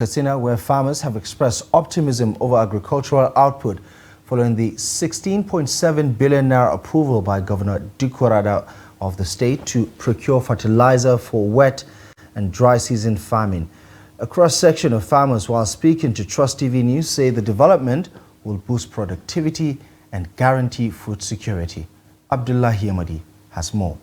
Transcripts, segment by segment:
Katsina, where farmers have expressed optimism over agricultural output following the 16.7 billion naira approval by Governor Dikko Radda of the state to procure fertilizer for wet and dry season farming. A cross-section of farmers, while speaking to Trust TV News, say the development will boost productivity and guarantee food security. Abdullahi Amadi has more.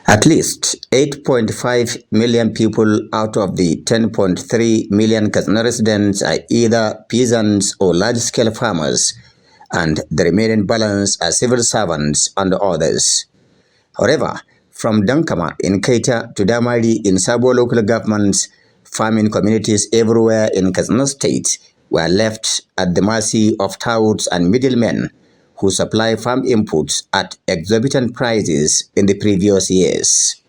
At least 8.5 million people out of the 10.3 million Katsina residents are either peasants or large-scale farmers, and the remaining balance are civil servants and others. However, from Dankama in Keita to Damari in Sabo local governments, farming communities everywhere in Katsina state were left at the mercy of touts and middlemen who supply farm inputs at exorbitant prices in the previous years.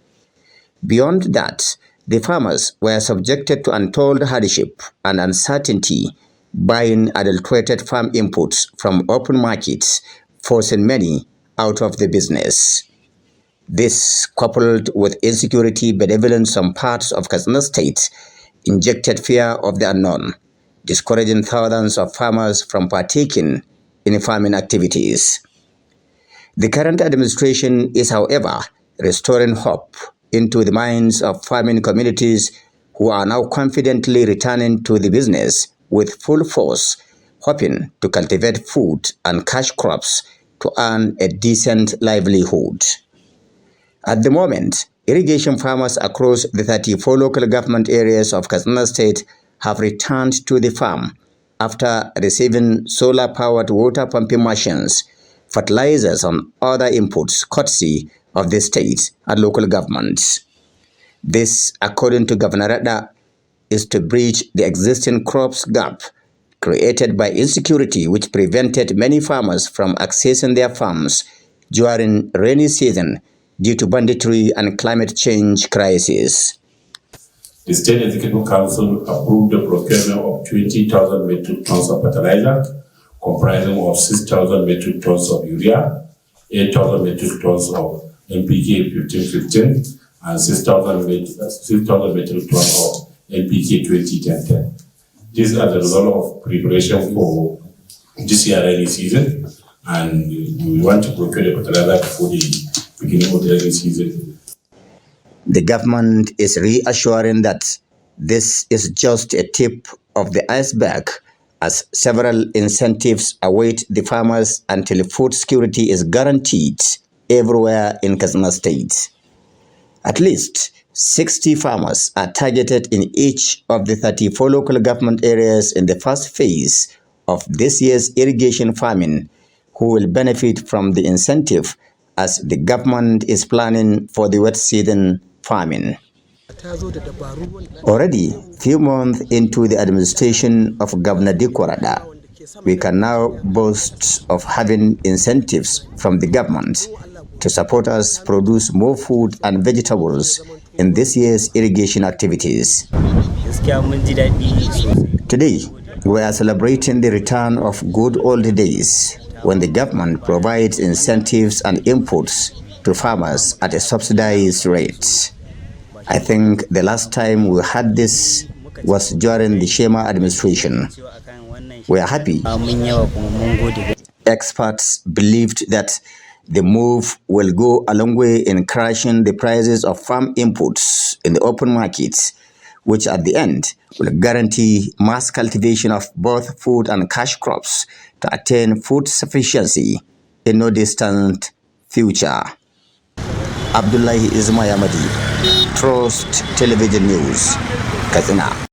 Beyond that, the farmers were subjected to untold hardship and uncertainty buying adulterated farm inputs from open markets, forcing many out of the business. This, coupled with insecurity bedeviling in some parts of Katsina state, injected fear of the unknown, discouraging thousands of farmers from partaking in farming activities. The current administration is, however, restoring hope into the minds of farming communities who are now confidently returning to the business with full force, hoping to cultivate food and cash crops to earn a decent livelihood. At the moment, irrigation farmers across the 34 local government areas of Katsina state have returned to the farm after receiving solar-powered water pumping machines, fertilizers and other inputs courtesy of the state and local governments. This, according to Governor Radda, is to bridge the existing crops gap created by insecurity which prevented many farmers from accessing their farms during rainy season due to banditry and climate change crisis. The State Executive Council approved the procurement of 20,000 metric tons of fertilizer, comprising of 6,000 metric tons of urea, 8,000 metric tons of NPK 1515, and 6,000 metric tons of NPK 2010. These are the result of preparation for this year rainy season, and we want to procure the fertilizer before the beginning of the rainy season. The government is reassuring that this is just a tip of the iceberg, as several incentives await the farmers until food security is guaranteed everywhere in Katsina state. At least 60 farmers are targeted in each of the 34 local government areas in the first phase of this year's irrigation farming, who will benefit from the incentive as the government is planning for the wet season farming. Already few months into the administration of Governor Dikko Radda, we can now boast of having incentives from the government to support us produce more food and vegetables in this year's irrigation activities. Today, we are celebrating the return of good old days when the government provides incentives and inputs to farmers at a subsidized rate. I think the last time we had this was during the Shema administration. We are happy. Experts believed that the move will go a long way in crashing the prices of farm inputs in the open markets, which at the end will guarantee mass cultivation of both food and cash crops to attain food sufficiency in no distant future. Abdullahi Amadi, Trust Television News, Katsina.